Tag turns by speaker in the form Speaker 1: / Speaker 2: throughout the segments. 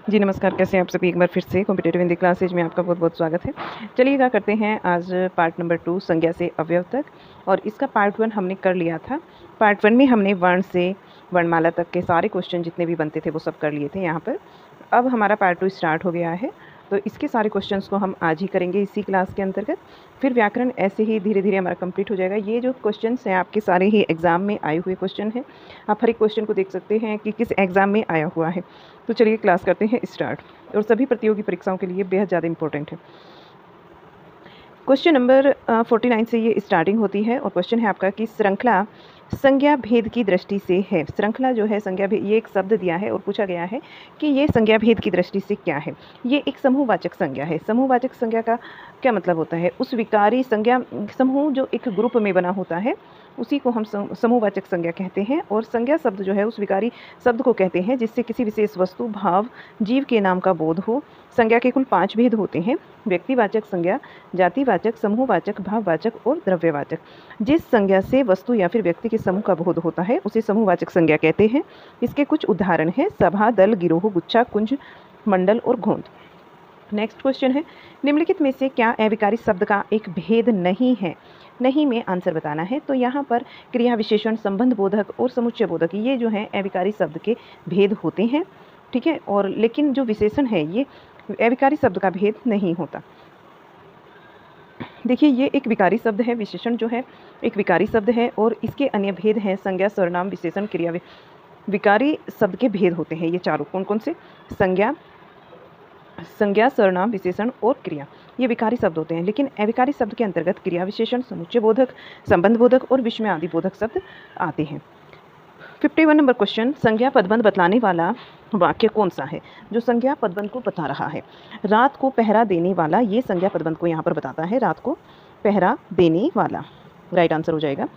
Speaker 1: जी नमस्कार, कैसे हैं आप सभी। एक बार फिर से कॉम्पिटिटिव हिंदी क्लासेज में आपका बहुत बहुत स्वागत है। चलिएगा करते हैं आज पार्ट नंबर 2 संज्ञा से अवयव तक। और इसका पार्ट 1 हमने कर लिया था। पार्ट 1 में हमने वर्ण से वर्णमाला तक के सारे क्वेश्चन जितने भी बनते थे वो सब कर लिए थे यहाँ पर। अब हमारा पार्ट 2 स्टार्ट हो गया है, तो इसके सारे क्वेश्चंस को हम आज ही करेंगे इसी क्लास के अंतर्गत। फिर व्याकरण ऐसे ही धीरे धीरे हमारा कंप्लीट हो जाएगा। ये जो क्वेश्चंस हैं आपके सारे ही एग्ज़ाम में आए हुए क्वेश्चन हैं। आप हर एक क्वेश्चन को देख सकते हैं कि किस एग्ज़ाम में आया हुआ है। तो चलिए क्लास करते हैं स्टार्ट, और सभी प्रतियोगी परीक्षाओं के लिए बेहद ज़्यादा इंपॉर्टेंट है। क्वेश्चन नंबर 49 से ये स्टार्टिंग होती है, और क्वेश्चन है आपका कि श्रृंखला संज्ञा भेद की दृष्टि से है। श्रृंखला जो है संज्ञा भेद, ये एक शब्द दिया है और पूछा गया है कि ये संज्ञा भेद की दृष्टि से क्या है। ये एक समूहवाचक संज्ञा है। समूहवाचक संज्ञा का क्या मतलब होता है? उस विकारी संज्ञा, समूह जो एक ग्रुप में बना होता है उसी को हम समूहवाचक संज्ञा कहते हैं। और संज्ञा शब्द जो है उस विकारी शब्द को कहते हैं जिससे किसी विशेष वस्तु, भाव, जीव के नाम का बोध हो। संज्ञा के कुल 5 भेद होते हैं: व्यक्तिवाचक संज्ञा, जातिवाचक, समूहवाचक, भाववाचक और द्रव्यवाचक। जिस संज्ञा से वस्तु या फिर व्यक्ति के समूह का बोध होता है उसे समूहवाचक संज्ञा कहते हैं। इसके कुछ उदाहरण हैं: सभा, दल, गिरोह, गुच्छा, कुंज, मंडल और घोंट। नेक्स्ट क्वेश्चन है, निम्नलिखित में से क्या अविकारी शब्द का एक भेद नहीं है? नहीं में आंसर बताना है। तो यहाँ पर क्रिया विशेषण, संबंध बोधक और समुच्चय बोधक, ये जो हैं अविकारी शब्द के भेद होते हैं, ठीक है। और लेकिन जो विशेषण है ये अविकारी शब्द का भेद नहीं होता। देखिए, ये एक विकारी शब्द है, विशेषण जो है एक विकारी शब्द है, और इसके अन्य भेद हैं संज्ञा, सर्वनाम, विशेषण, क्रिया। विकारी शब्द के भेद होते हैं ये चारों। कौन कौन से? संज्ञा, सर्वनाम, विशेषण और क्रिया, ये विकारी शब्द होते हैं। लेकिन अविकारी शब्द के अंतर्गत क्रिया विशेषण, समुच्चय बोधक, संबंध बोधक और विस्मय आदि बोधक शब्द आते हैं। 51 नंबर क्वेश्चन, संज्ञा पदबंध बतलाने वाला वाक्य कौन सा है? जो संज्ञा पदबंध को बता रहा है। रात को पहरा देने वाला, ये संज्ञा पदबंध को यहाँ पर बताता है। रात को पहरा देने वाला राइट आंसर हो जाएगा।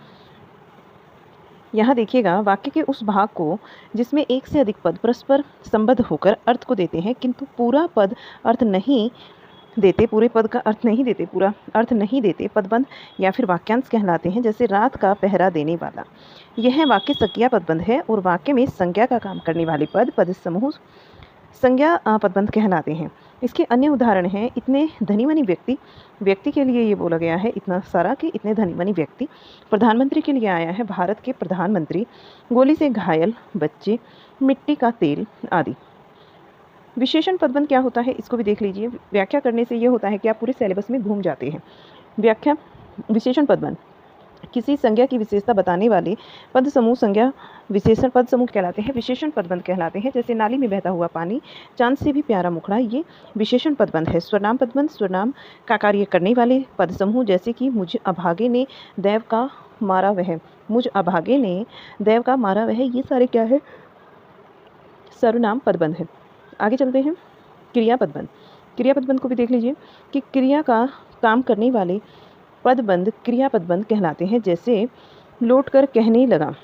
Speaker 1: यहाँ देखिएगा, वाक्य के उस भाग को जिसमें एक से अधिक पद परस्पर संबद्ध होकर अर्थ को देते हैं किंतु पूरा पद अर्थ नहीं देते, पूरे पद का अर्थ नहीं देते, पूरा अर्थ नहीं देते, पदबंध या फिर वाक्यांश कहलाते हैं। जैसे रात का पहरा देने वाला, यह वाक्य संज्ञा पदबंध है और वाक्य में संज्ञा का काम करने वाले पद समूह संज्ञा पदबंध कहलाते हैं। इसके अन्य उदाहरण हैं: इतने धनी मनी व्यक्ति, व्यक्ति के लिए ये बोला गया है इतना सारा कि इतने धनी मनी व्यक्ति। प्रधानमंत्री के लिए आया है भारत के प्रधानमंत्री। गोली से घायल बच्चे, मिट्टी का तेल आदि। विशेषण पदबंध क्या होता है इसको भी देख लीजिए। व्याख्या करने से ये होता है कि आप पूरे सिलेबस में घूम जाते हैं। व्याख्या, विशेषण पदबंध किसी संज्ञा की विशेषता बताने वाले पद समूह संज्ञा विशेषण पद समूह कहलाते हैं, विशेषण पदबंध कहलाते हैं। जैसे नाली में बहता हुआ पानी, चांद से भी प्यारा मुखड़ा, ये विशेषण पदबंध है। स्वरनाम पदबंध, स्वरनाम का कार्य करने वाले पद समूह, जैसे कि मुझ अभागे ने दैव का मारा वह, मुझ अभागे ने दैव का मारा वह, ये सारे क्या है? सर्वनाम पदबंध है। आगे चलते हैं, क्रिया पदबंध। क्रिया पदबंध को भी देख लीजिए कि क्रिया का काम करने वाले पदबंध क्रिया पदबंध कहलाते हैं। जैसे लौट कर कहने लगा,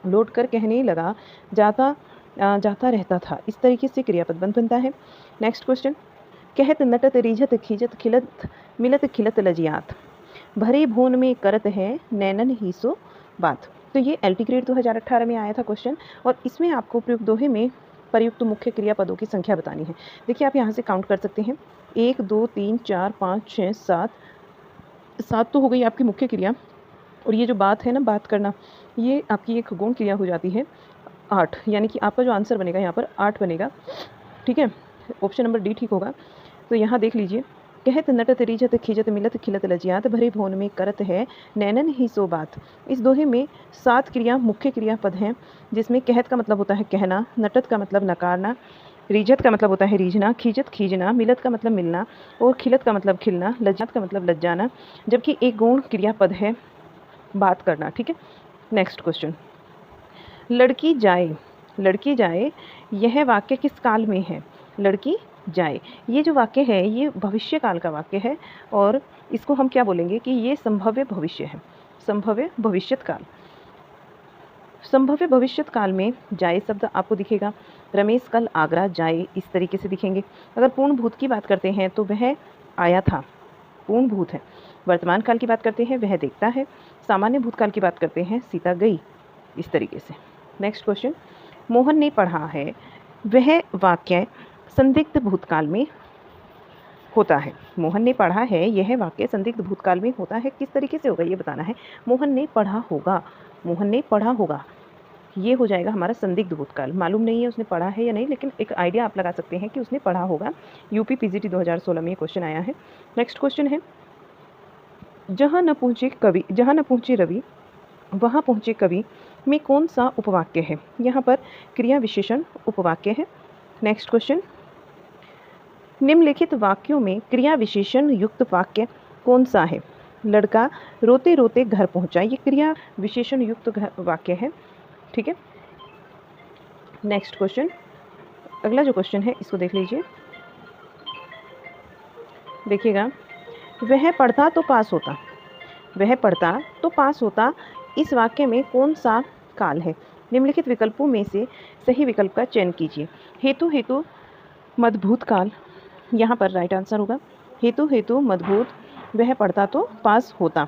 Speaker 1: लौट कर कहने लगा, जाता जाता रहता था, इस तरीके से क्रिया पदबंध बनता है। नेक्स्ट क्वेश्चन, कहत नटत रिझत खिजत खिलत मिलत खिलत लजियात, भरे भोन में करत है नैनन ही सो बात। तो ये एलटी ग्रेड 2018 में आया था क्वेश्चन, और इसमें आपको प्रयुक्त दोहे में प्रयुक्त मुख्य क्रियापदों की संख्या बतानी है। देखिए, आप यहाँ से काउंट कर सकते हैं, 1 2 3 4 5 6 7 7 तो हो गई आपकी मुख्य क्रिया। और ये जो बात है ना, बात करना, ये आपकी एक गौण क्रिया हो जाती है 8, यानी कि आपका जो आंसर बनेगा यहाँ पर 8 बनेगा, ठीक है। ऑप्शन नंबर डी ठीक होगा। तो यहाँ देख लीजिए, कहत नटत रिझत खिजत मिलत खिलत लजियात, भरे भोन में करत है नैनन ही सो बात। इस दोहे में 7 क्रिया मुख्य क्रियापद हैं, जिसमें कहत का मतलब होता है कहना, नटत का मतलब नकारना, रिझत का मतलब होता है रीझना, खींचत खींचना, मिलत का मतलब मिलना, और खिलत का मतलब खिलना, लज्जात का मतलब लज्जाना, जबकि एक गौण क्रियापद है बात करना, ठीक है। नेक्स्ट क्वेश्चन, लड़की जाए, लड़की जाए, यह वाक्य किस काल में है? लड़की जाए, ये जो वाक्य है ये भविष्य काल का वाक्य है, और इसको हम क्या बोलेंगे कि ये संभव्य भविष्य है, संभव्य भविष्यत काल। संभव्य भविष्यत काल में जाए शब्द आपको दिखेगा, रमेश कल आगरा जाए, इस तरीके से दिखेंगे। अगर पूर्ण भूत की बात करते हैं तो वह आया था, पूर्ण भूत है। वर्तमान काल की बात करते हैं वह देखता है। सामान्य भूतकाल की बात करते हैं सीता गई, इस तरीके से। नेक्स्ट क्वेश्चन, मोहन ने पढ़ा है, वह वाक्य संदिग्ध भूतकाल में होता है। मोहन ने पढ़ा है, यह वाक्य संदिग्ध भूतकाल में होता है, किस तरीके से होगा ये बताना है। मोहन ने पढ़ा होगा, मोहन ने पढ़ा होगा, ये हो जाएगा हमारा संदिग्ध भूतकाल। मालूम नहीं है उसने पढ़ा है या नहीं, लेकिन एक आइडिया आप लगा सकते हैं कि उसने पढ़ा होगा। यूपी पीजीटी 2016 में ये क्वेश्चन आया है। नेक्स्ट क्वेश्चन है, जहाँ न पहुँचे रवि वहाँ पहुँचे कवि में कौन सा उपवाक्य है। यहाँ पर क्रिया विशेषण उपवाक्य है। नेक्स्ट क्वेश्चन, निम्नलिखित वाक्यों में क्रिया विशेषण युक्त वाक्य कौन सा है। लड़का रोते रोते घर पहुंचा, ये क्रिया विशेषण युक्त वाक्य है। ठीक है। नेक्स्ट क्वेश्चन, अगला जो क्वेश्चन है इसको देख लीजिए, देखिएगा, वह पढ़ता तो पास होता, वह पढ़ता तो पास होता, इस वाक्य में कौन सा काल है। निम्नलिखित विकल्पों में से सही विकल्प का चयन कीजिए। हेतु मध्भूत काल, यहाँ पर राइट आंसर होगा हेतु मध्भूत, वह पढ़ता तो पास होता।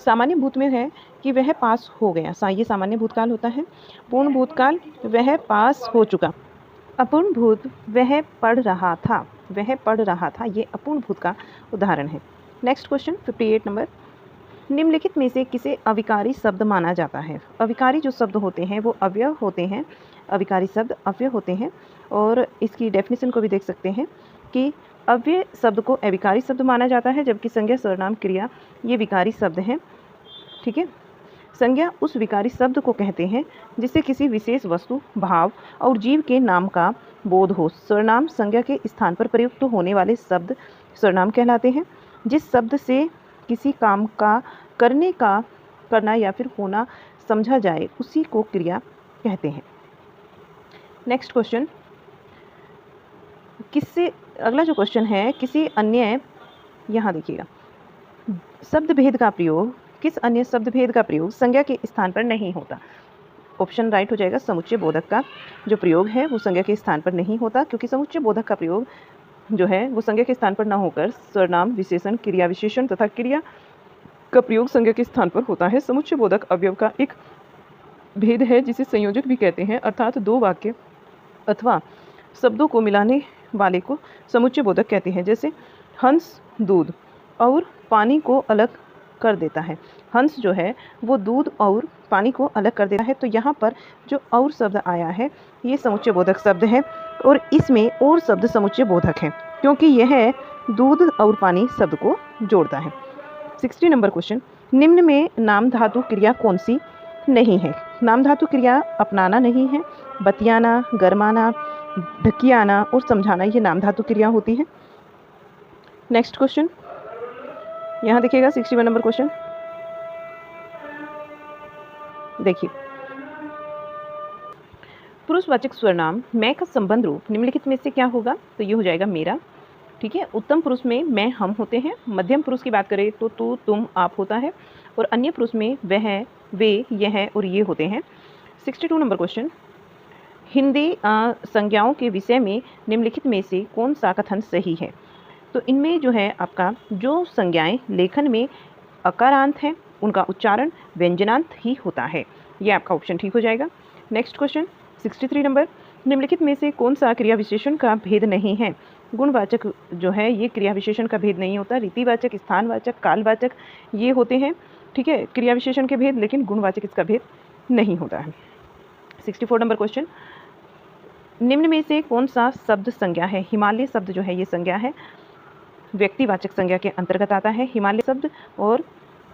Speaker 1: सामान्य भूत में है कि वह पास हो गया, ये सामान्य भूतकाल होता है। पूर्ण भूतकाल, वह पास हो चुका। अपूर्ण भूत, वह पढ़ रहा था, वह पढ़ रहा था, ये अपूर्ण भूत का उदाहरण है। नेक्स्ट क्वेश्चन 58 नंबर, निम्नलिखित में से किसे अविकारी शब्द माना जाता है। अविकारी जो शब्द होते हैं वो अव्यय होते हैं, अविकारी शब्द अव्यय होते हैं। और इसकी डेफिनेशन को भी देख सकते हैं कि अव्यय शब्द को अविकारी शब्द माना जाता है, जबकि संज्ञा सर्वनाम क्रिया ये विकारी शब्द हैं। ठीक है। संज्ञा उस विकारी शब्द को कहते हैं जिससे किसी विशेष वस्तु, भाव और जीव के नाम का बोध हो। सर्वनाम संज्ञा के स्थान पर प्रयुक्त होने वाले शब्द सर्वनाम कहलाते हैं। जिस शब्द से किसी काम का करना या फिर होना समझा जाए उसी को क्रिया कहते हैं। नेक्स्ट क्वेश्चन, अगला जो क्वेश्चन है, किसी अन्य, यहाँ देखिएगा, शब्द भेद का प्रयोग, किस अन्य शब्द भेद का प्रयोग संज्ञा के स्थान पर नहीं होता। ऑप्शन राइट हो जाएगा, समुच्चय बोधक का जो प्रयोग है वो संज्ञा के स्थान पर नहीं होता, क्योंकि समुच्चय बोधक का प्रयोग जो है वो संज्ञा के स्थान पर न होकर सर्वनाम, विशेषण, क्रिया विशेषण तथा क्रिया का प्रयोग संज्ञा के स्थान पर होता है। समुच्चय बोधक अवयव का एक भेद है जिसे संयोजक भी कहते हैं, अर्थात दो वाक्य अथवा शब्दों को मिलाने वाले को समुच्चय बोधक कहते हैं। जैसे हंस दूध और पानी को अलग कर देता है, हंस जो है वो दूध और पानी को अलग कर देता है। तो यहाँ पर जो और शब्द आया है ये समुच्चय बोधक शब्द है, और इसमें और शब्द समुच्चय बोधक है क्योंकि यह दूध और पानी शब्द को जोड़ता है। 60 नंबर क्वेश्चन, निम्न में नाम धातु क्रिया कौन सी नहीं है। नाम धातु क्रिया अपनाना नहीं है, बतियाना, गरमाना, ढकियाना और समझाना ये नाम धातु क्रिया होती है। नेक्स्ट क्वेश्चन, यहाँ देखिएगा 61 नंबर क्वेश्चन, देखिए, पुरुषवाचक सर्वनाम मैं का संबंध रूप निम्नलिखित में से क्या होगा। तो ये हो जाएगा मेरा। ठीक है। उत्तम पुरुष में मैं, हम होते हैं। मध्यम पुरुष की बात करें तो तू, तुम, आप होता है। और अन्य पुरुष में वह, वे, यह और ये होते हैं। 62 नंबर क्वेश्चन, हिंदी संज्ञाओं के विषय में निम्नलिखित में से कौन सा कथन सही है। तो इनमें जो है आपका जो संज्ञाएं लेखन में अकारांत हैं उनका उच्चारण व्यंजनांत ही होता है, ये आपका ऑप्शन ठीक हो जाएगा। नेक्स्ट क्वेश्चन 63 नंबर, निम्नलिखित में से कौन सा क्रिया विशेषण का भेद नहीं है। गुणवाचक जो है ये क्रिया विशेषण का भेद नहीं होता, रीतिवाचक, स्थानवाचक, कालवाचक ये होते हैं। ठीक है, क्रिया विशेषण के भेद, लेकिन गुणवाचक इसका भेद नहीं होता है। 64 नंबर क्वेश्चन, निम्न में से कौन सा शब्द संज्ञा है। हिमालय शब्द जो है ये संज्ञा है, व्यक्तिवाचक संज्ञा के अंतर्गत आता है हिमालय शब्द। और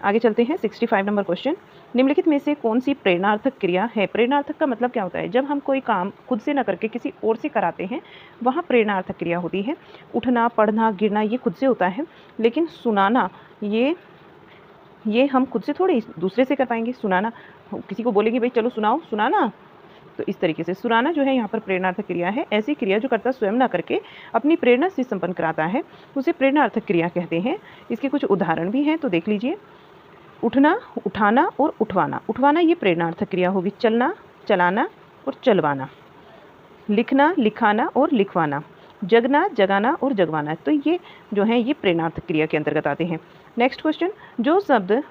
Speaker 1: आगे चलते हैं 65 नंबर क्वेश्चन, निम्नलिखित में से कौन सी प्रेरणार्थक क्रिया है। प्रेरणार्थक का मतलब क्या होता है, जब हम कोई काम खुद से न करके किसी और से कराते हैं वहाँ प्रेरणार्थक क्रिया होती है। उठना, पढ़ना, गिरना ये खुद से होता है, लेकिन सुनाना ये हम खुद से थोड़ी दूसरे से कर पाएंगे। सुनाना किसी को बोलेंगे भाई चलो सुनाओ, सुनाना, तो इस तरीके से सुनाना जो है यहाँ पर प्रेरणार्थक क्रिया है। ऐसी क्रिया जो कर्ता स्वयं ना करके अपनी प्रेरणा से संपन्न कराता है उसे प्रेरणार्थक क्रिया कहते हैं। इसके कुछ उदाहरण भी हैं तो देख लीजिए। उठना, उठाना और उठवाना। उठवाना ये प्रेरणार्थक क्रिया होगी। चलना, चलाना और चलवाना। लिखना, लिखाना और लिखवाना। जगना, जगाना और जगवाना, तो ये जो है ये प्रेरणार्थक क्रिया के अंतर्गत आते हैं। नेक्स्ट क्वेश्चन, जो शब्द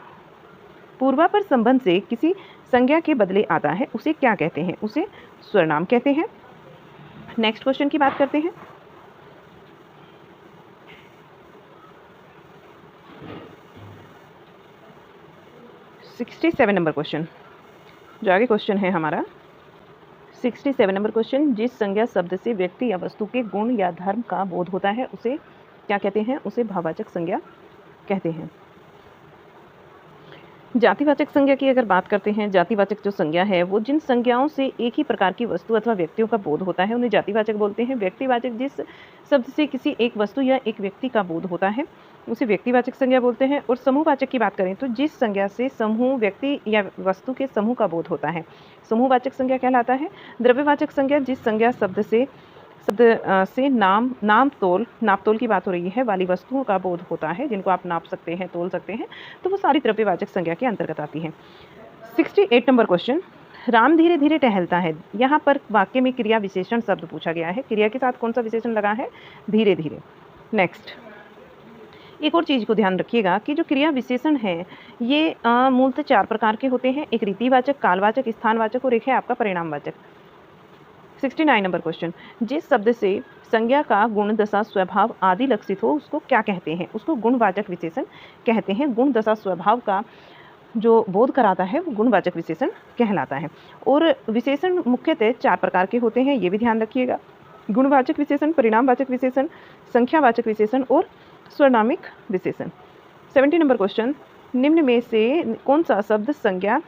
Speaker 1: पूर्वापर संबंध से किसी संज्ञा के बदले आता है उसे क्या कहते हैं। उसे स्वरनाम कहते हैं। नेक्स्ट क्वेश्चन की बात करते हैं। $67 नंबर क्वेश्चन, जो आगे क्वेश्चन है हमारा 67 नंबर क्वेश्चन, जिस संज्ञा शब्द से व्यक्ति या वस्तु के गुण या धर्म का बोध होता है उसे क्या कहते हैं? उसे भाववाचक संज्ञा कहते हैं। जातिवाचक संज्ञा की अगर बात करते हैं, जातिवाचक जो संज्ञा है वो जिन संज्ञाओं से एक ही प्रकार की वस्तु अथवा व्यक्तियों का बोध होता है उन्हें जातिवाचक बोलते हैं। व्यक्तिवाचक जिस शब्द से किसी एक वस्तु या एक व्यक्ति का बोध होता है उसे व्यक्तिवाचक संज्ञा बोलते हैं। और समूहवाचक की बात करें तो जिस संज्ञा से समूह, व्यक्ति या वस्तु के समूह का बोध होता है समूहवाचक संज्ञा कहलाता है। द्रव्यवाचक संज्ञा जिस संज्ञा शब्द से नापतोल की बात हो रही है वाली वस्तुओं का बोध होता है, जिनको आप नाप सकते हैं, तोल सकते हैं, तो वो सारी द्रव्यवाचक संज्ञा के अंतर्गत आती हैं। 68 नंबर क्वेश्चन, राम धीरे धीरे टहलता है। यहाँ पर वाक्य में क्रिया विशेषण शब्द पूछा गया है। क्रिया के साथ कौन सा विशेषण लगा है? धीरे धीरे। नेक्स्ट, एक और चीज़ को ध्यान रखिएगा कि जो क्रिया विशेषण है ये मूलतः 4 प्रकार के होते हैं। एक रीतिवाचक, कालवाचक, स्थानवाचक और एक है आपका परिणामवाचक। 69 नंबर क्वेश्चन, जिस शब्द से संज्ञा का गुण, दशा, स्वभाव आदि लक्षित हो उसको क्या कहते हैं? उसको गुणवाचक विशेषण कहते हैं। गुण, दशा, स्वभाव का जो बोध कराता है वो गुणवाचक विशेषण कहलाता है। और विशेषण मुख्यतः 4 प्रकार के होते हैं, ये भी ध्यान रखिएगा। गुणवाचक विशेषण, परिणामवाचक विशेषण, संख्यावाचक विशेषण और स्वर्णामिक विशेषण। 70 नंबर क्वेश्चन, निम्न में से कौन सा शब्द संज्ञा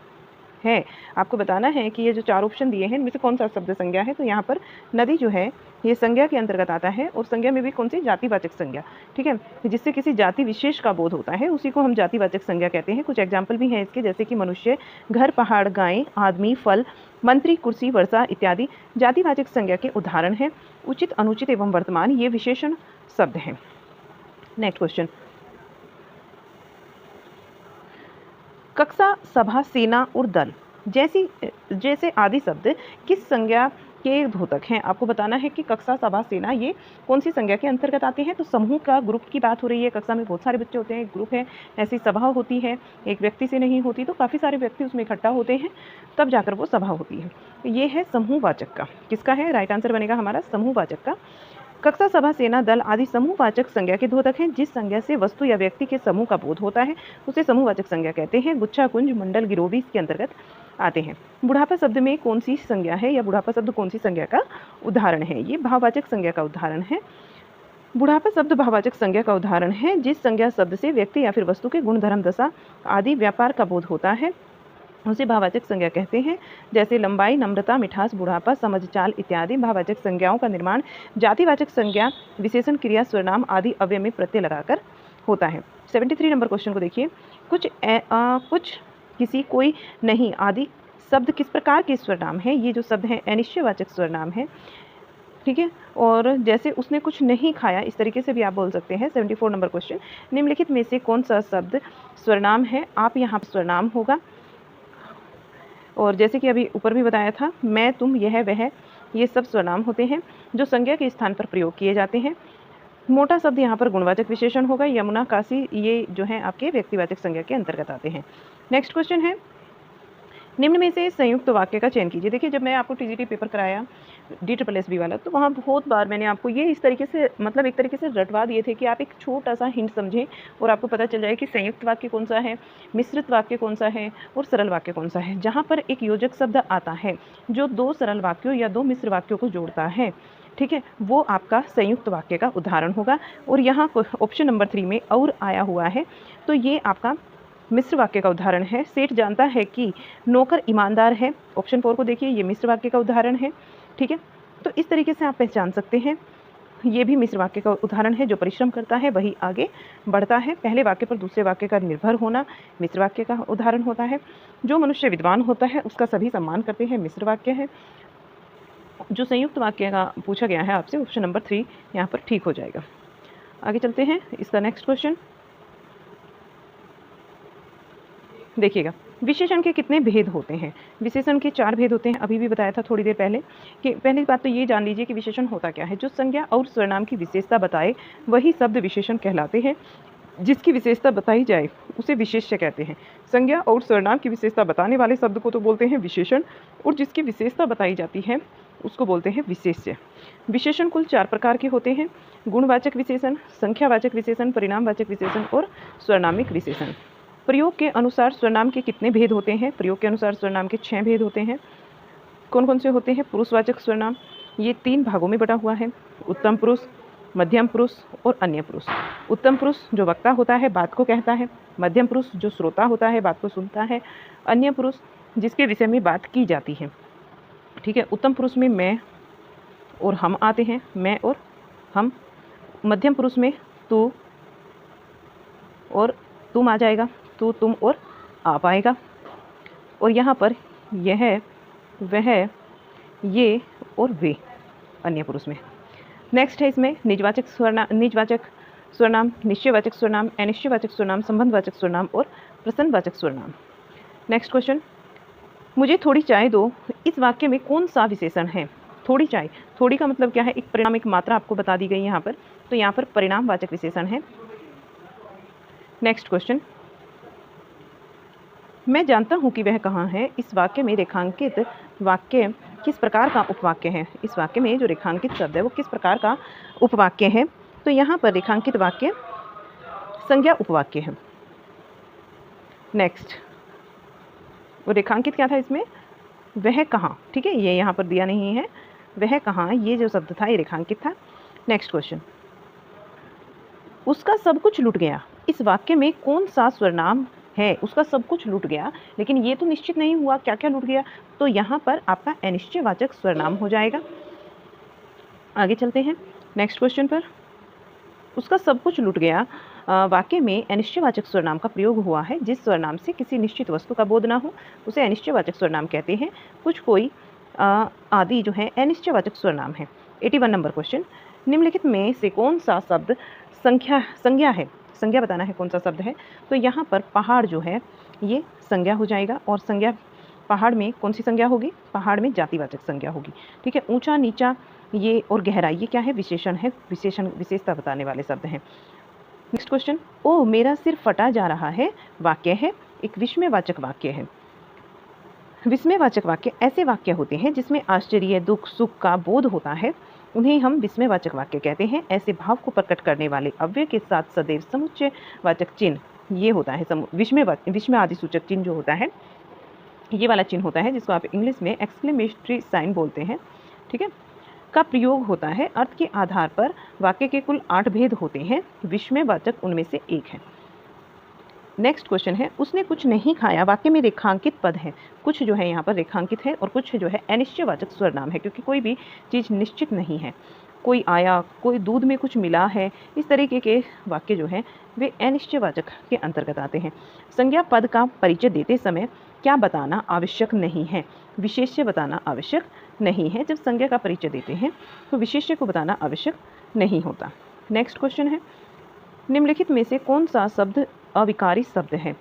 Speaker 1: है? आपको बताना है कि ये जो 4 ऑप्शन दिए हैं इनमें से कौन सा शब्द संज्ञा है। तो यहाँ पर नदी जो है ये संज्ञा के अंतर्गत आता है। और संज्ञा में भी कौन सी? जातिवाचक संज्ञा, ठीक है, जिससे किसी जाति विशेष का बोध होता है उसी को हम जातिवाचक संज्ञा कहते हैं। कुछ एग्जाम्पल भी हैं इसके, जैसे कि मनुष्य, घर, पहाड़, गाय, आदमी, फल, मंत्री, कुर्सी, वर्षा इत्यादि जातिवाचक संज्ञा के उदाहरण हैं। उचित, अनुचित एवं वर्तमान ये विशेषण शब्द हैं। नेक्स्ट क्वेश्चन, कक्षा, सभा, सेना और दल जैसे आदि शब्द किस संज्ञा के द्योतक हैं? आपको बताना है कि कक्षा, सभा, सेना ये कौन सी संज्ञा के अंतर्गत आते हैं। तो समूह का, ग्रुप की बात हो रही है। कक्षा में बहुत सारे बच्चे होते हैं, एक ग्रुप है। ऐसी सभा होती है, एक व्यक्ति से नहीं होती, तो काफ़ी सारे व्यक्ति उसमें इकट्ठा होते हैं, तब जाकर वो सभा होती है। ये है समूहवाचक का। किसका है? राइट आंसर बनेगा हमारा समूहवाचक का। कक्षा, सभा, सेना, दल आदि समूहवाचक संज्ञा के द्योतक हैं। जिस संज्ञा से वस्तु या व्यक्ति के समूह का बोध होता है उसे समूहवाचक संज्ञा कहते हैं। गुच्छा, कुंज, मंडल, गिरोह भी इसके अंतर्गत आते हैं। बुढ़ापा शब्द में कौन सी संज्ञा है, या बुढ़ापा शब्द कौन सी संज्ञा का उदाहरण है? ये भाववाचक संज्ञा का उदाहरण है। बुढ़ापा शब्द भाववाचक संज्ञा का उदाहरण है जिस संज्ञा शब्द से व्यक्ति या फिर वस्तु के गुण, धर्म, दशा आदि व्यापार का बोध होता है उसे भाववाचक संज्ञा कहते हैं। जैसे लंबाई, नम्रता, मिठास, बुढ़ापा, समझ, चाल इत्यादि भाववाचक संज्ञाओं का निर्माण जातिवाचक संज्ञा, विशेषण, क्रिया, स्वरनाम आदि अव्यय में प्रत्यय लगाकर होता है। 73 नंबर क्वेश्चन को देखिए, कुछ, किसी, कोई, नहीं आदि शब्द किस प्रकार के स्वरनाम है? ये जो शब्द है अनिश्चयवाचक स्वरनाम है, ठीक है। और जैसे उसने कुछ नहीं खाया, इस तरीके से भी आप बोल सकते हैं। 74 नंबर क्वेश्चन, निम्नलिखित में से कौन सा शब्द स्वरनाम है? आप यहाँ पर स्वरनाम होगा। और जैसे कि अभी ऊपर भी बताया था, मैं, तुम, यह, वह, ये सब स्वरनाम होते हैं जो संज्ञा के स्थान पर प्रयोग किए जाते हैं। मोटा शब्द यहाँ पर गुणवाचक विशेषण होगा। यमुना, काशी ये जो है आपके व्यक्तिवाचक संज्ञा के अंतर्गत आते हैं। नेक्स्ट क्वेश्चन है, निम्न में से संयुक्त वाक्य का चयन कीजिए। देखिए, जब मैं आपको टीजीटी पेपर कराया DSSB वाला, तो वहाँ बहुत बार मैंने आपको ये इस तरीके से, मतलब एक तरीके से रटवा दिए थे कि आप एक छोटा सा हिंट समझें और आपको पता चल जाए कि संयुक्त वाक्य कौन सा है, मिश्रित वाक्य कौन सा है और सरल वाक्य कौन सा है। जहाँ पर एक योजक शब्द आता है जो 2 सरल वाक्यों या 2 मिश्र वाक्यों को जोड़ता है, ठीक है, वो आपका संयुक्त वाक्य का उदाहरण होगा। और यहाँ ऑप्शन नंबर 3 में और आया हुआ है, तो ये आपका मिश्र वाक्य का उदाहरण है। सेठ जानता है कि नौकर ईमानदार है। ऑप्शन 4 को देखिए, ये मिश्र वाक्य का उदाहरण है, ठीक है। तो इस तरीके से आप पहचान सकते हैं, ये भी मिश्र वाक्य का उदाहरण है। जो परिश्रम करता है वही आगे बढ़ता है। पहले वाक्य पर दूसरे वाक्य का निर्भर होना मिश्र वाक्य का उदाहरण होता है। जो मनुष्य विद्वान होता है उसका सभी सम्मान करते हैं, मिश्र वाक्य है। जो संयुक्त वाक्य का पूछा गया है आपसे, ऑप्शन नंबर 3 यहाँ पर ठीक हो जाएगा। आगे चलते हैं, इसका नेक्स्ट क्वेश्चन देखिएगा। विशेषण के कितने भेद होते हैं? विशेषण के 4 भेद होते हैं। अभी भी बताया था थोड़ी देर पहले कि पहली बात तो ये जान लीजिए कि विशेषण होता क्या है। जो संज्ञा और स्वरनाम की विशेषता बताए वही शब्द विशेषण कहलाते हैं। जिसकी विशेषता बताई जाए उसे विशेष्य कहते हैं। संज्ञा और सर्वनाम की विशेषता बताने वाले शब्द को तो बोलते हैं विशेषण, और जिसकी विशेषता बताई जाती है उसको बोलते हैं विशेष्य। विशेषण कुल 4 प्रकार के होते हैं: गुणवाचक विशेषण, संख्यावाचक विशेषण, परिणामवाचक विशेषण और स्वर्णामिक विशेषण। प्रयोग के अनुसार सर्वनाम के कितने भेद होते हैं? प्रयोग के अनुसार सर्वनाम के 6 भेद होते हैं। कौन कौन से होते हैं? पुरुषवाचक सर्वनाम, ये 3 भागों में बटा हुआ है: उत्तम पुरुष, मध्यम पुरुष और अन्य पुरुष। उत्तम पुरुष जो वक्ता होता है, बात को कहता है। मध्यम पुरुष जो श्रोता होता है, बात को सुनता है। अन्य पुरुष जिसके विषय में बात की जाती है। ठीक है, उत्तम पुरुष में मैं और हम आते हैं, मैं और हम। मध्यम पुरुष में तू और तुम आ जाएगा, तू, तुम और आप आएगा। और यहाँ पर यह, वह, ये और वे अन्य पुरुष में। नेक्स्ट है इसमें निजवाचक सर्वनाम, निश्चयवाचक सर्वनाम, अनिश्चयवाचक सर्वनाम, संबंधवाचक सर्वनाम और प्रसन्नवाचक सर्वनाम। नेक्स्ट क्वेश्चन, मुझे थोड़ी चाय दो, इस वाक्य में कौन सा विशेषण है? थोड़ी चाय, थोड़ी का मतलब क्या है? एक परिणाम, एक मात्रा आपको बता दी गई यहाँ पर, तो यहाँ पर परिणामवाचक विशेषण है। नेक्स्ट क्वेश्चन, मैं जानता हूँ कि वह कहाँ है, इस वाक्य में रेखांकित वाक्य किस प्रकार का उपवाक्य है? इस वाक्य में जो रेखांकित शब्द है वो किस प्रकार का उपवाक्य है? तो यहाँ पर रेखांकित वाक्य संज्ञा उपवाक्य है। नेक्स्ट, वो रेखांकित क्या था इसमें? वह कहाँ। ठीक है, ये यहाँ पर दिया नहीं है, वह कहाँ, ये जो शब्द था ये रेखांकित था। नेक्स्ट क्वेश्चन, उसका सब कुछ लुट गया, इस वाक्य में कौन सा सर्वनाम है? उसका सब कुछ लुट गया, लेकिन ये तो निश्चित नहीं हुआ क्या क्या लुट गया, तो यहाँ पर आपका अनिश्चयवाचक सर्वनाम हो जाएगा। आगे चलते हैं नेक्स्ट क्वेश्चन पर। उसका सब कुछ लुट गया वाक्य में अनिश्चयवाचक सर्वनाम का प्रयोग हुआ है। जिस सर्वनाम से किसी निश्चित वस्तु का बोध ना हो उसे अनिश्चयवाचक सर्वनाम कहते हैं। कुछ कोई आदि जो है अनिश्चयवाचक सर्वनाम है। 81 नंबर क्वेश्चन, निम्नलिखित में से कौन सा शब्द संज्ञा है? संज्ञा बताना है कौन सा शब्द है। तो यहाँ पर पहाड़ जो है ये संज्ञा हो जाएगा, और संज्ञा पहाड़ में कौन सी संज्ञा होगी? पहाड़ में जातिवाचक संज्ञा होगी। ठीक है, ऊंचा, नीचा, ये और गहरा, ये क्या है? विशेषण है, विशेषता बताने वाले शब्द हैं। नेक्स्ट क्वेश्चन, ओ मेरा सिर फटा जा रहा है वाक्य है, एक विस्मयवाचक वाक्य है। विस्मयवाचक वाक्य ऐसे वाक्य होते हैं जिसमें आश्चर्य, दुख, सुख का बोध होता है, उन्हें हम विस्मयवाचक वाक्य कहते हैं। ऐसे भाव को प्रकट करने वाले अव्यय के साथ सदैव समुच्चयवाचक चिन्ह, ये होता है विस्मय आदि सूचक चिन्ह जो होता है, ये वाला चिन्ह होता है जिसको आप इंग्लिश में एक्सक्लेमेटरी साइन बोलते हैं। ठीक है, का प्रयोग होता है। अर्थ के आधार पर वाक्य के कुल 8 भेद होते हैं, विस्मयवाचक उनमें से एक है। नेक्स्ट क्वेश्चन है, उसने कुछ नहीं खाया, वाक्य में रेखांकित पद है। कुछ जो है यहाँ पर रेखांकित है और कुछ जो है अनिश्चयवाचक सर्वनाम है, क्योंकि कोई भी चीज़ निश्चित नहीं है। कोई आया, कोई दूध में कुछ मिला है, इस तरीके के वाक्य जो हैं वे अनिश्चयवाचक के अंतर्गत आते हैं। संज्ञा पद का परिचय देते समय क्या बताना आवश्यक नहीं है? विशेष्य बताना आवश्यक नहीं है। जब संज्ञा का परिचय देते हैं तो विशेष्य को बताना आवश्यक नहीं होता। नेक्स्ट क्वेश्चन है, निम्नलिखित में से कौन सा शब्द अविकारी शब्द है?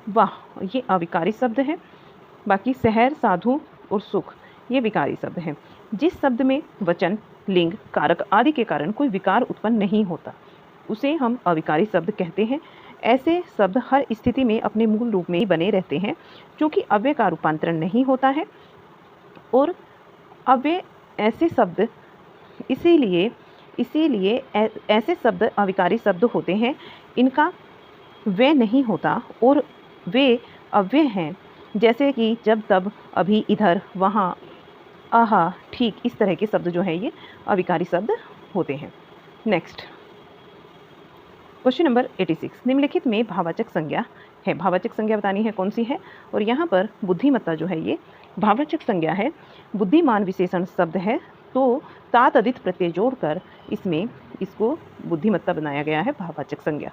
Speaker 1: वाह, ये अविकारी शब्द है। बाकी शहर, साधु और सुख ये विकारी शब्द हैं। जिस शब्द में वचन, लिंग, कारक आदि के कारण कोई विकार उत्पन्न नहीं होता उसे हम अविकारी शब्द कहते हैं। ऐसे शब्द हर स्थिति में अपने मूल रूप में ही बने रहते हैं, क्योंकि अव्यय का रूपांतरण नहीं होता है। और अव्यय ऐसे शब्द इसीलिए ऐसे शब्द अविकारी शब्द होते हैं, इनका वे नहीं होता और वे अव्यय हैं। जैसे कि जब, तब, अभी, इधर, वहाँ, आहा, ठीक, इस तरह के शब्द जो हैं ये अविकारी शब्द होते हैं। नेक्स्ट क्वेश्चन नंबर 86, निम्नलिखित में भाववाचक संज्ञा है। भाववाचक संज्ञा बतानी है कौन सी है, और यहाँ पर बुद्धिमत्ता जो है ये भाववाचक संज्ञा है। बुद्धिमान विशेषण शब्द है, तो तात अधित प्रत्यय जोड़कर इसको बुद्धिमत्ता बनाया गया है, भाववाचक संज्ञा।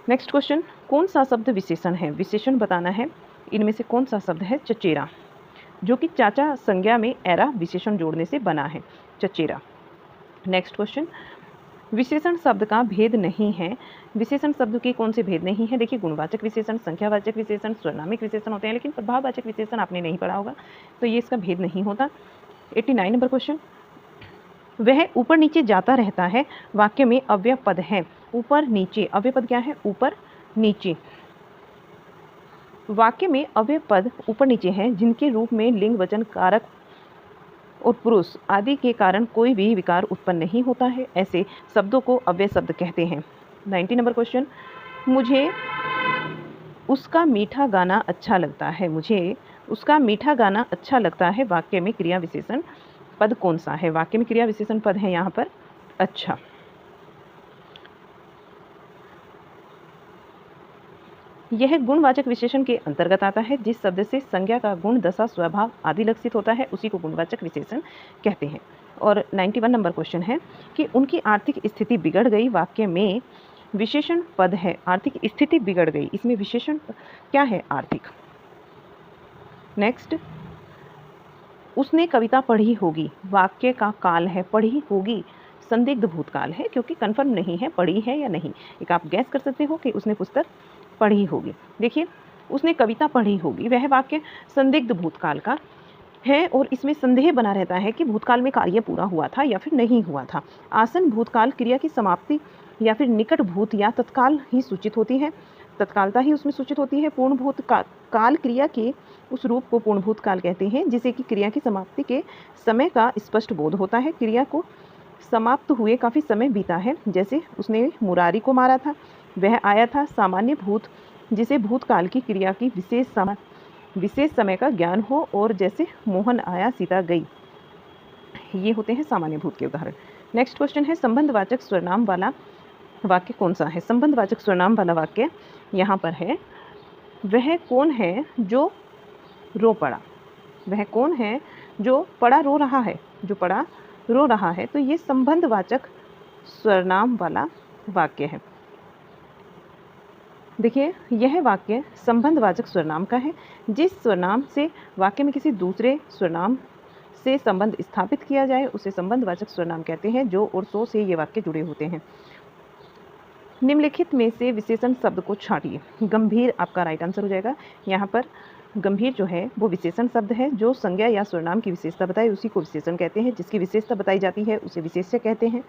Speaker 1: नेक्स्ट क्वेश्चन, कौन सा शब्द विशेषण है? विशेषण बताना है। इनमें से कौन सा शब्द है? चचेरा, जो कि चाचा संज्ञा में एरा विशेषण जोड़ने से बना है, चचेरा। नेक्स्ट क्वेश्चन, विशेषण शब्द का भेद नहीं है। विशेषण शब्द के कौन से भेद नहीं है? देखिए, गुणवाचक विशेषण, संख्यावाचक विशेषण, स्वर्णामिक विशेषण होते हैं, लेकिन प्रभाववाचक विशेषण आपने नहीं पढ़ा होगा, तो ये इसका भेद नहीं होता। 89 नंबर क्वेश्चन, वह ऊपर नीचे जाता रहता है, वाक्य में अव्यय पद है। ऊपर नीचे, अव्यय पद क्या है? ऊपर नीचे। वाक्य में अव्यय पद ऊपर नीचे हैं, जिनके रूप में लिंग, वचन, कारक और पुरुष आदि के कारण कोई भी विकार उत्पन्न नहीं होता है, ऐसे शब्दों को अव्यय शब्द कहते हैं। 90 नंबर क्वेश्चन, मुझे उसका मीठा गाना अच्छा लगता है। मुझे उसका मीठा गाना अच्छा लगता है वाक्य में क्रिया विशेषण पद कौन सा है? वाक्य में क्रिया विशेषण पद है यहाँ पर अच्छा। यह गुणवाचक विशेषण के अंतर्गत आता है। जिस शब्द से संज्ञा का गुण, दशा, स्वभाव आदि लक्षित होता है उसी को गुणवाचक विशेषण कहते हैं। और 91 नंबर क्वेश्चन है कि उनकी आर्थिक स्थिति बिगड़ गई, वाक्य में विशेषण पद है। आर्थिक स्थिति बिगड़ गई, इसमें विशेषण क्या है? आर्थिक। नेक्स्ट, उसने कविता पढ़ी होगी, वाक्य का काल है। पढ़ी होगी संदिग्ध भूतकाल है क्योंकि कंफर्म नहीं है पढ़ी है या नहीं। एक आप गैस कर सकते हो कि उसने पुस्तक पढ़ी होगी। देखिए, उसने कविता पढ़ी होगी, वह वाक्य संदिग्ध भूतकाल का है और इसमें संदेह बना रहता है कि भूतकाल में कार्य पूरा हुआ था या फिर नहीं हुआ था। आसन भूतकाल क्रिया की समाप्ति या फिर निकट भूत या तत्काल ही सूचित होती है, तत्कालता ही उसमें सूचित होती है। पूर्ण भूत काल क्रिया के उस रूप को पूर्ण भूत काल कहते हैं जिसे कि क्रिया की समाप्ति के समय का स्पष्ट बोध होता है। क्रिया को समाप्त हुए काफ़ी समय बीता है, जैसे उसने मुरारी को मारा था, वह आया था। सामान्य भूत, जिसे भूतकाल की क्रिया की विशेष समय का ज्ञान हो, और जैसे मोहन आया सीता गई, ये होते हैं सामान्य भूत के उदाहरण। नेक्स्ट क्वेश्चन है, संबंधवाचक स्वरनाम वाला वाक्य कौन सा है? संबंधवाचक स्वरनाम वाला वाक्य यहाँ पर है, वह कौन है जो रो पड़ा। वह कौन है जो पड़ा रो रहा है, जो पड़ा रो रहा है। तो ये संबंधवाचक स्वरनाम वाला वाक्य है। देखिए, यह वाक्य संबंधवाचक स्वरनाम का है। जिस स्वरनाम से वाक्य में किसी दूसरे स्वरनाम से संबंध स्थापित किया जाए उसे संबंधवाचक स्वरनाम कहते हैं। जो और सो से ये वाक्य जुड़े होते हैं। निम्नलिखित में से विशेषण शब्द को छांटिए। गंभीर आपका राइट आंसर हो जाएगा। यहाँ पर गंभीर जो है वो विशेषण शब्द है। जो संज्ञा या स्वरनाम की विशेषता बताए उसी को विशेषण कहते हैं। जिसकी विशेषता बताई जाती है उसे विशेष्य कहते हैं।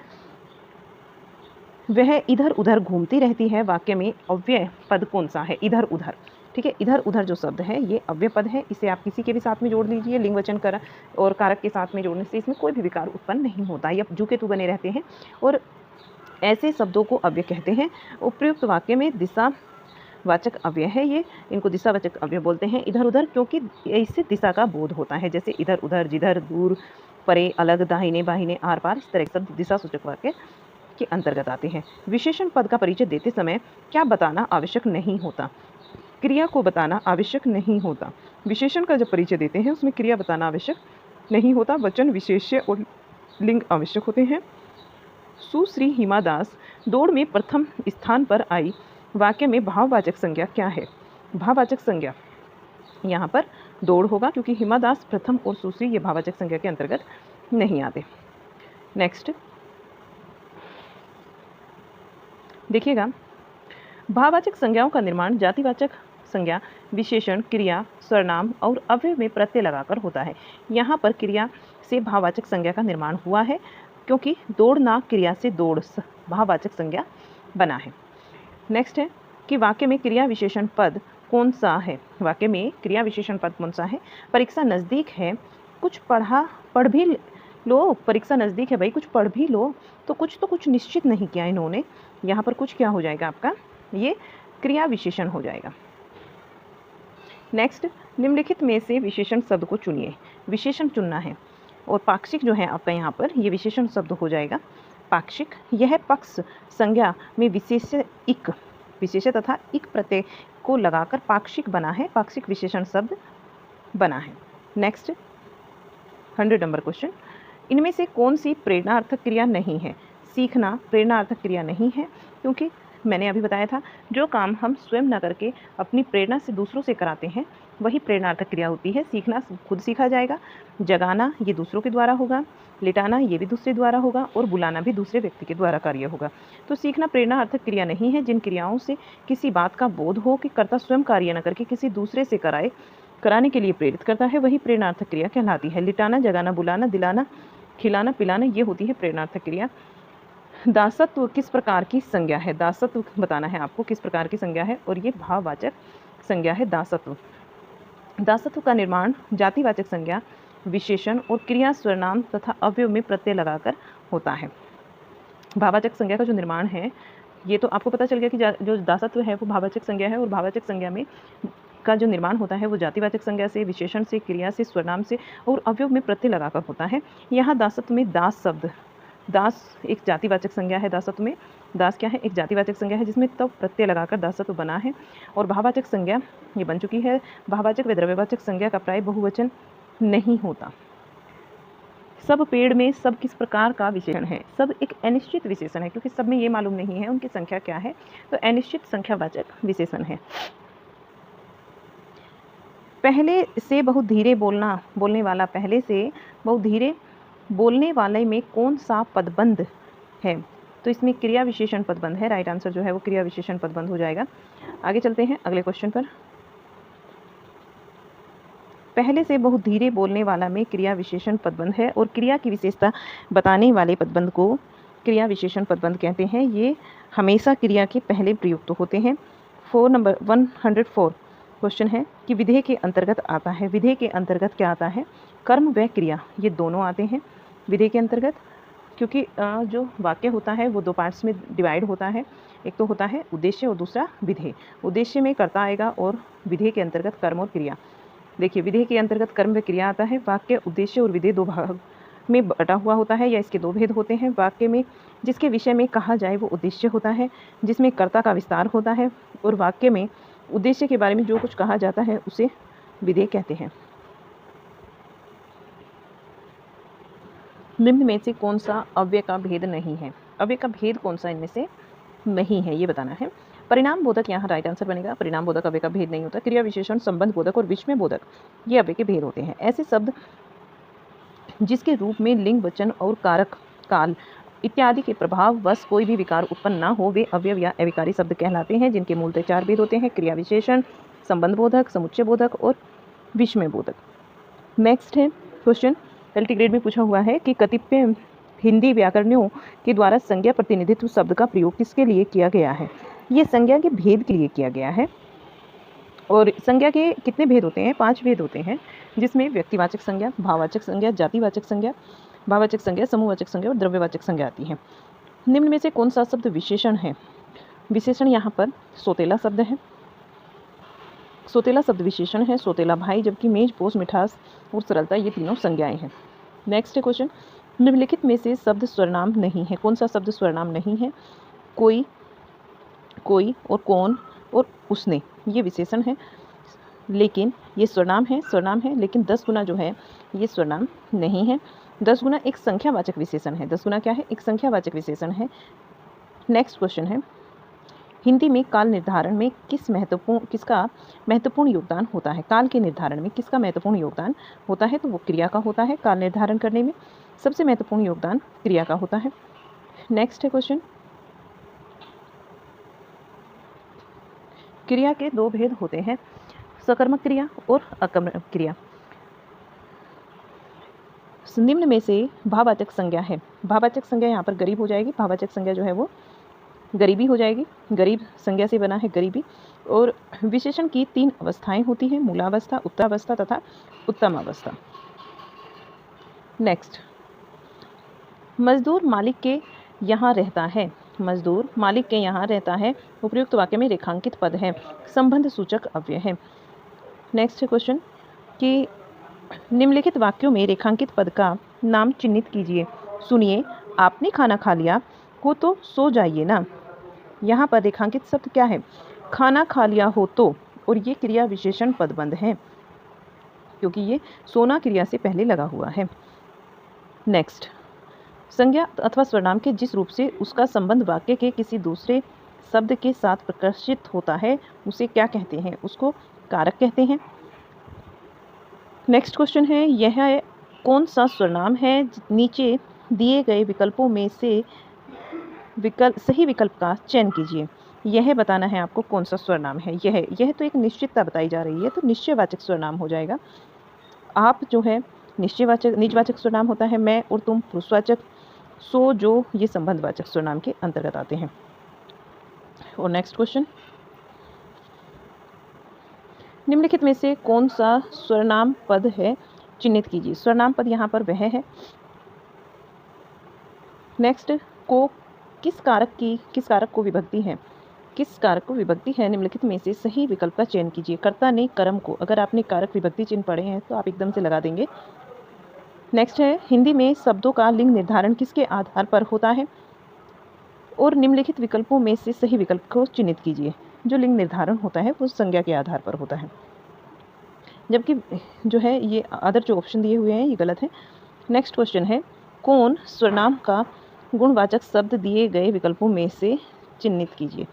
Speaker 1: वह इधर उधर घूमती रहती है, वाक्य में अव्यय पद कौन सा है? इधर उधर। ठीक है, इधर उधर जो शब्द है ये अव्यय पद है। इसे आप किसी के भी साथ में जोड़ लीजिए, लिंग वचन कर और कारक के साथ में जोड़ने से इसमें कोई भी विकार उत्पन्न नहीं होता, या जू के तू बने रहते हैं और ऐसे शब्दों को अव्यय कहते हैं। उपयुक्त वाक्य में दिशा वाचक अव्यय है ये, इनको दिशावाचक अव्यय बोलते हैं। इधर उधर क्योंकि इससे दिशा का बोध होता है, जैसे इधर उधर, जिधर, दूर, परे, अलग, दाहिने बाहिने, आर पार, इस तरह शब्द दिशा सूचक वाक्य के अंतर्गत आते हैं। विशेषण पद का परिचय देते समय क्या बताना आवश्यक नहीं होता? क्रिया को बताना आवश्यक नहीं होता। विशेषण का जब परिचय देते हैं उसमें क्रिया बताना आवश्यक नहीं होता, वचन, विशेष्य और लिंग आवश्यक होते हैं। सुश्री हिमा दास दौड़ में प्रथम स्थान पर आई, वाक्य में भाववाचक संज्ञा क्या है? भाववाचक संज्ञा यहाँ पर दौड़ होगा क्योंकि हिमा दास प्रथम और सुश्री ये भाववाचक संज्ञा के अंतर्गत नहीं आते। नेक्स्ट देखिएगा, भाववाचक संज्ञाओं का निर्माण जातिवाचक संज्ञा, विशेषण, क्रिया, सर्वनाम और अव्यय में प्रत्यय लगाकर होता है। यहाँ पर क्रिया से भाववाचक संज्ञा का निर्माण हुआ है क्योंकि दौड़ना क्रिया से दौड़ भाववाचक संज्ञा बना है। नेक्स्ट है कि वाक्य में क्रिया विशेषण पद कौन सा है? वाक्य में क्रिया विशेषण पद कौन सा है? परीक्षा नज़दीक है, कुछ पढ़ भी लो। परीक्षा नज़दीक है भाई, कुछ पढ़ भी लो। तो कुछ निश्चित नहीं किया इन्होंने। यहाँ पर कुछ क्या हो जाएगा आपका? ये क्रिया विशेषण हो जाएगा। नेक्स्ट, निम्नलिखित में से विशेषण शब्द को चुनिए। विशेषण चुनना है और पाक्षिक जो है आपका यहाँ पर ये विशेषण शब्द हो जाएगा। पाक्षिक, यह पक्ष संज्ञा में विशेष तथा इक प्रत्यय को लगाकर पाक्षिक बना है, पाक्षिक विशेषण शब्द बना है। नेक्स्ट 100 नंबर क्वेश्चन, इनमें से कौन सी प्रेरणार्थक क्रिया नहीं है? सीखना प्रेरणार्थक क्रिया नहीं है क्योंकि मैंने अभी बताया था जो काम हम स्वयं न करके अपनी प्रेरणा से दूसरों से कराते हैं वही प्रेरणार्थक क्रिया होती है। सीखना खुद सीखा जाएगा, जगाना ये दूसरों के द्वारा होगा, लिटाना ये भी दूसरे द्वारा होगा और बुलाना भी दूसरे व्यक्ति के द्वारा कार्य होगा। तो सीखना प्रेरणार्थक क्रिया नहीं है। जिन क्रियाओं से किसी बात का बोध हो कि कर्ता स्वयं कार्य न करके किसी दूसरे से कराने के लिए प्रेरित करता है वही प्रेरणार्थक क्रिया कहलाती है। लिटाना, जगाना, बुलाना, दिलाना, खिलाना, पिलाना ये होती है प्रेरणार्थक क्रिया। दासत्व किस प्रकार की संज्ञा है? दासत्व बताना है आपको किस प्रकार की संज्ञा है और ये भाववाचक संज्ञा है दासत्व। दासत्व का निर्माण जातिवाचक संज्ञा विशेषण और क्रिया सर्वनाम तथा अवयव में प्रत्यय लगाकर होता है। भाववाचक संज्ञा का जो निर्माण है, ये तो आपको पता चल गया कि जो दासत्व है वो भाववाचक संज्ञा है, और भाववाचक संज्ञा में का जो निर्माण होता है वो जातिवाचक संज्ञा से, विशेषण से, क्रिया से, सर्वनाम से और अवयव में प्रत्यय लगाकर होता है। यहाँ दासत्व में दास शब्द, दास एक जातिवाचक संज्ञा है। दासत्व में दास क्या है? एक जातिवाचक संज्ञा है जिसमें तब प्रत्यय लगाकर दासत्व बना है। और भाववाचक संज्ञा ये बन चुकी है। भाववाचक व द्रव्यवाचक संज्ञा का प्राय बहुवचन नहीं होता। सब पेड़ में सब किस प्रकार का विशेषण है? सब एक अनिश्चित विशेषण है, क्योंकि सब में ये मालूम नहीं है उनकी संख्या क्या है, तो अनिश्चित संख्यावाचक विशेषण है। पहले से बहुत धीरे बोलने वाला, पहले से बहुत धीरे बोलने वाले में कौन सा पदबंध है? तो इसमें क्रिया विशेषण पदबंध है। राइट आंसर जो है वो क्रिया विशेषण पदबंध हो जाएगा। आगे चलते हैं अगले क्वेश्चन पर। पहले से बहुत धीरे बोलने वाला में क्रिया विशेषण पदबंध है, और क्रिया की विशेषता बताने वाले पदबंध को क्रिया विशेषण पदबंध कहते हैं। ये हमेशा क्रिया के पहले प्रयुक्त होते हैं। 104 क्वेश्चन है कि विधेय के अंतर्गत आता है। विधेय के अंतर्गत क्या आता है? कर्म व क्रिया ये दोनों आते हैं विधेय के अंतर्गत, क्योंकि जो वाक्य होता है वो दो पार्ट्स में डिवाइड होता है। एक तो होता है उद्देश्य और दूसरा विधेय। उद्देश्य में कर्ता आएगा और विधेय के अंतर्गत कर्म और क्रिया। देखिए, विधेय के अंतर्गत कर्म व क्रिया आता है। वाक्य उद्देश्य और विधेय दो भाग में बटा हुआ होता है, या इसके दो भेद होते हैं। वाक्य में जिसके विषय में कहा जाए वो उद्देश्य होता है, जिसमें कर्ता का विस्तार होता है, और वाक्य में उद्देश्य के बारे में जो कुछ कहा जाता है उसे विधेय कहते हैं। निम्न में से कौन सा अव्यय का भेद नहीं है? अव्यय का भेद कौन सा इनमें से नहीं है, ये बताना है। परिणाम बोधक यहाँ राइट आंसर बनेगा। परिणाम बोधक अव्यय का भेद नहीं होता। क्रिया विशेषण, संबंध बोधक और विषमय बोधक ये अव्यय के भेद होते हैं। ऐसे शब्द जिसके रूप में लिंग, वचन और कारक, काल इत्यादि के प्रभाव वश कोई भी विकार उत्पन्न ना हो, वे अव्यय या अविकारी शब्द कहलाते हैं, जिनके मूलतः चार भेद होते हैं: क्रिया विशेषण, संबंध बोधक, समुच्चय बोधक और विषमय बोधक। नेक्स्ट है क्वेश्चन, एलटी ग्रेड में पूछा हुआ है कि कतिपय हिंदी व्याकरणियों के द्वारा संज्ञा प्रतिनिधित्व शब्द का प्रयोग किसके लिए किया गया है? ये संज्ञा के भेद के लिए किया गया है। और संज्ञा के कितने भेद होते हैं? 5 भेद होते हैं, जिसमें व्यक्तिवाचक संज्ञा, भाववाचक संज्ञा, जातिवाचक संज्ञा, भाववाचक संज्ञा, समूहवाचक संज्ञा और द्रव्यवाचक संज्ञा आती है। निम्न में से कौन सा शब्द विशेषण है? विशेषण यहाँ पर सोतेला शब्द है। सोतेला शब्द विशेषण है। सोतेला भाई, जबकि मेज, पोष, मिठास और सरलता ये तीनों संज्ञाएं हैं। नेक्स्ट क्वेश्चन, निम्नलिखित में से शब्द स्वरनाम नहीं है। कौन सा शब्द स्वरनाम नहीं है? कोई, कोई और कौन और उसने ये विशेषण है, लेकिन ये स्वरनाम है। स्वरनाम है, लेकिन 10 गुना जो है ये स्वरनाम नहीं है। 10 गुना एक संख्यावाचक विशेषण है। 10 गुना क्या है? एक संख्यावाचक विशेषण है। नेक्स्ट क्वेश्चन है, हिंदी में काल निर्धारण में किसका महत्वपूर्ण योगदान होता है? काल के निर्धारण में किसका महत्वपूर्ण योगदान होता है? तो वो क्रिया का होता है। काल निर्धारण करने में सबसे महत्वपूर्ण योगदान क्रिया का होता है। नेक्स्ट है क्वेश्चन, क्रिया के दो भेद होते हैं, सकर्मक क्रिया और अकर्मक क्रिया। निम्न में से भाववाचक संज्ञा है। भाववाचक संज्ञा यहाँ पर गरीब हो जाएगी। भाववाचक संज्ञा जो है वो गरीबी हो जाएगी। गरीब संज्ञा से बना है गरीबी। और विशेषण की 3 अवस्थाएं होती हैं: मूलावस्था, उत्तरावस्था तथा उत्तम अवस्था। नेक्स्ट, मजदूर मालिक के यहाँ रहता है। मजदूर मालिक के यहाँ रहता है उपयुक्त वाक्य में रेखांकित पद है, संबंध सूचक अव्यय है। नेक्स्ट क्वेश्चन कि निम्नलिखित वाक्यों में रेखांकित पद का नाम चिन्हित कीजिए। सुनिए, आपने खाना खा लिया हो तो सो जाइए ना। यहाँ पर रेखांकित शब्द क्या है? खाना खा लिया हो तो, और ये क्रिया विशेषण पदबंध है, क्योंकि ये सोना क्रिया से पहले लगा हुआ है। नेक्स्ट, संज्ञा अथवा सर्वनाम के जिस रूप से उसका संबंध वाक्य के किसी दूसरे शब्द के साथ प्रकाशित होता है उसे क्या कहते हैं? उसको कारक कहते हैं। नेक्स्ट क्वेश्चन है, यह कौन सा सर्वनाम है? नीचे दिए गए विकल्पों में से सही विकल्प का चयन कीजिए। यह बताना है आपको कौन सा सर्वनाम है। यह तो एक निश्चितता बताई जा रही है, तो निश्चयवाचक सर्वनाम हो जाएगा। आप जो है निश्चयवाचक, निजवाचक सर्वनाम होता है। मैं और तुम पुरुषवाचक, सो, जो ये संबंधवाचक सर्वनाम के अंतर्गत आते हैं। और नेक्स्ट क्वेश्चन, निम्नलिखित में से कौन सा सर्वनाम पद है चिन्हित कीजिए। स्वनाम पद यहाँ पर वह है। नेक्स्ट, को किस कारक को विभक्ति है? किस कारक को विभक्ति है निम्नलिखित में से सही विकल्प का चयन कीजिए। कर्ता ने कर्म को, अगर आपने कारक विभक्ति चिन्ह पढ़े हैं तो आप एकदम से लगा देंगे। नेक्स्ट है, हिंदी में शब्दों का लिंग निर्धारण किसके आधार पर होता है? और निम्नलिखित विकल्पों में से सही विकल्प को चिन्हित कीजिए। जो लिंग निर्धारण होता है वो संज्ञा के आधार पर होता है, जबकि जो है ये अदर जो ऑप्शन दिए हुए हैं ये गलत है। नेक्स्ट क्वेश्चन है, कौन स्वनाम का गुणवाचक शब्द दिए गए विकल्पों में से चिन्हित कीजिए।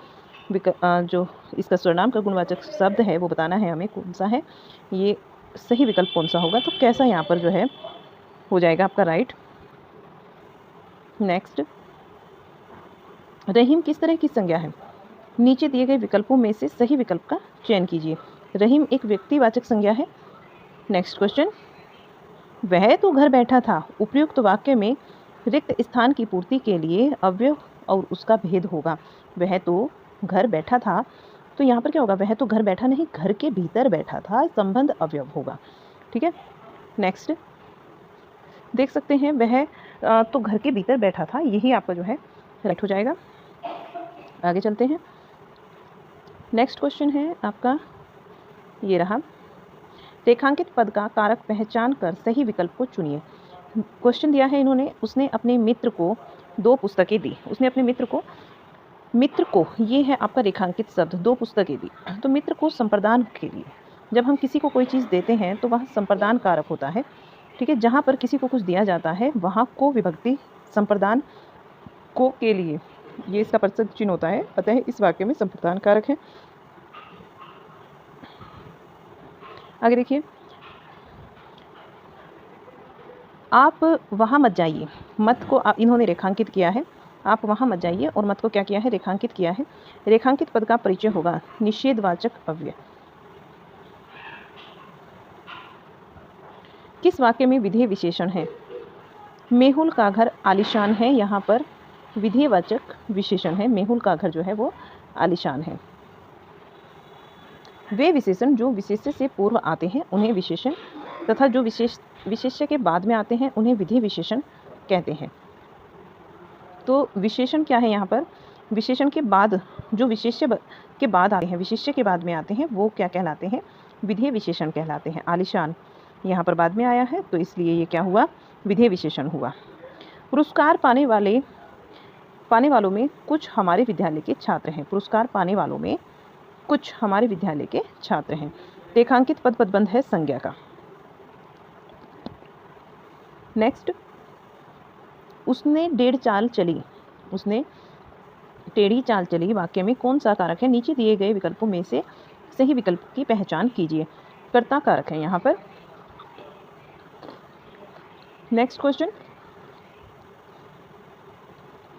Speaker 1: जो इसका स्वनाम का गुणवाचक शब्द है वो बताना है हमें कौन सा है, ये सही विकल्प कौन सा होगा। तो कैसा यहाँ पर जो है हो जाएगा आपका राइट। नेक्स्ट, रहीम किस तरह की संज्ञा है? नीचे दिए गए विकल्पों में से सही विकल्प का चयन कीजिए। रहीम एक व्यक्तिवाचक संज्ञा है। नेक्स्ट क्वेश्चन, वह तो घर बैठा था, उपयुक्त वाक्य में रिक्त स्थान की पूर्ति के लिए अव्यय और उसका भेद होगा। वह तो घर बैठा था, तो यहाँ पर क्या होगा? वह तो घर बैठा नहीं, घर के भीतर बैठा था, संबंध अव्यय होगा। ठीक है। नेक्स्ट देख सकते हैं, वह तो घर के भीतर बैठा था, यही आपका जो है राइट हो जाएगा। आगे चलते हैं। नेक्स्ट क्वेश्चन है आपका ये रहा, रेखांकित पद का कारक पहचान कर सही विकल्प को चुनिए। क्वेश्चन दिया है इन्होंने, उसने अपने मित्र को 2 पुस्तकें दी। उसने अपने मित्र को ये है आपका रेखांकित शब्द, 2 पुस्तकें दी। तो मित्र को संप्रदान के लिए, जब हम किसी को कोई चीज़ देते हैं तो वह संप्रदान कारक होता है। ठीक है, जहाँ पर किसी को कुछ दिया जाता है वहाँ को विभक्ति संप्रदान को के लिए, ये इसका प्रसंग चिन्ह होता है, अतः इस वाक्य में संप्रदान कारक है। आगे देखिए, आप वहाँ मत जाइए। मत को इन्होंने रेखांकित किया है, आप वहाँ मत जाइए, और मत को क्या किया है? रेखांकित किया है। रेखांकित पद का परिचय होगा निषेधवाचक अव्यय। किस वाक्य में विधेय विशेषण है? मेहुल का घर आलीशान है, यहाँ पर विधेयवाचक विशेषण है। मेहुल का घर जो है वो आलीशान है। वे विशेषण जो विशेष्य से पूर्व आते हैं उन्हें विशेषण, तथा जो विशेष्य के बाद में आते हैं उन्हें विधेय विशेषण कहते हैं। तो विशेषण क्या है यहाँ पर? विशेषण के बाद, जो विशेष्य के बाद आते हैं, विशेष्य के बाद में आते हैं, वो क्या कहलाते हैं? विधेय विशेषण कहलाते हैं। आलीशान यहाँ पर बाद में आया है, तो इसलिए ये क्या हुआ? विधेय विशेषण हुआ। पुरस्कार पाने वालों में कुछ हमारे विद्यालय के छात्र हैं। पुरस्कार पाने वालों में कुछ हमारे विद्यालय के छात्र हैं। रेखांकित पद पदबंध है संज्ञा का। नेक्स्ट, उसने टेढ़ी चाल चली वाक्य में कौन सा कारक है? नीचे दिए गए विकल्पों में से सही विकल्प की पहचान कीजिए। कर्ता कारक है यहाँ पर। नेक्स्ट क्वेश्चन,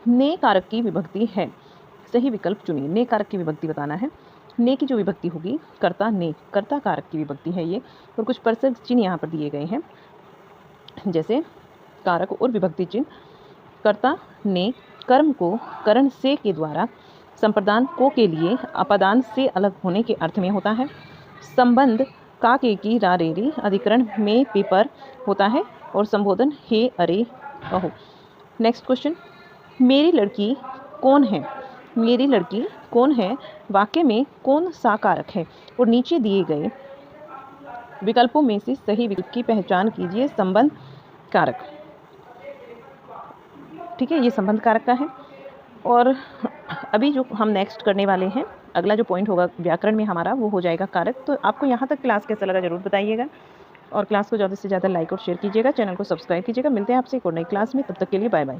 Speaker 1: ने कारक की विभक्ति है, सही विकल्प चुनिए। ने कारक की विभक्ति बताना है। ने की जो विभक्ति होगी कर्ता ने, कर्ता कारक की विभक्ति है ये। और कुछ प्रसंग चिन्ह यहाँ पर दिए गए हैं, जैसे कारक और विभक्ति चिन्ह। कर्ता ने कर्म को करण से के द्वारा संप्रदान को के लिए अपादान से अलग होने के अर्थ में होता है। संबंध का के की रा रे री अधिकरण में पेपर होता है, और संबोधन हे अरे कहो। नेक्स्ट क्वेश्चन, मेरी लड़की कौन है? मेरी लड़की कौन है वाक्य में कौन सा कारक है? और नीचे दिए गए विकल्पों में से सही विकल्प की पहचान कीजिए। संबंध कारक। ठीक है, ये संबंध कारक का है। और अभी जो हम नेक्स्ट करने वाले हैं, अगला जो पॉइंट होगा व्याकरण में हमारा, वो हो जाएगा कारक। तो आपको यहाँ तक क्लास कैसा लगा ज़रूर बताइएगा, और क्लास को ज़्यादा से ज़्यादा लाइक और शेयर कीजिएगा, चैनल को सब्सक्राइब कीजिएगा। मिलते हैं आपसे एक और नई क्लास में, तब तक के लिए बाय बाय।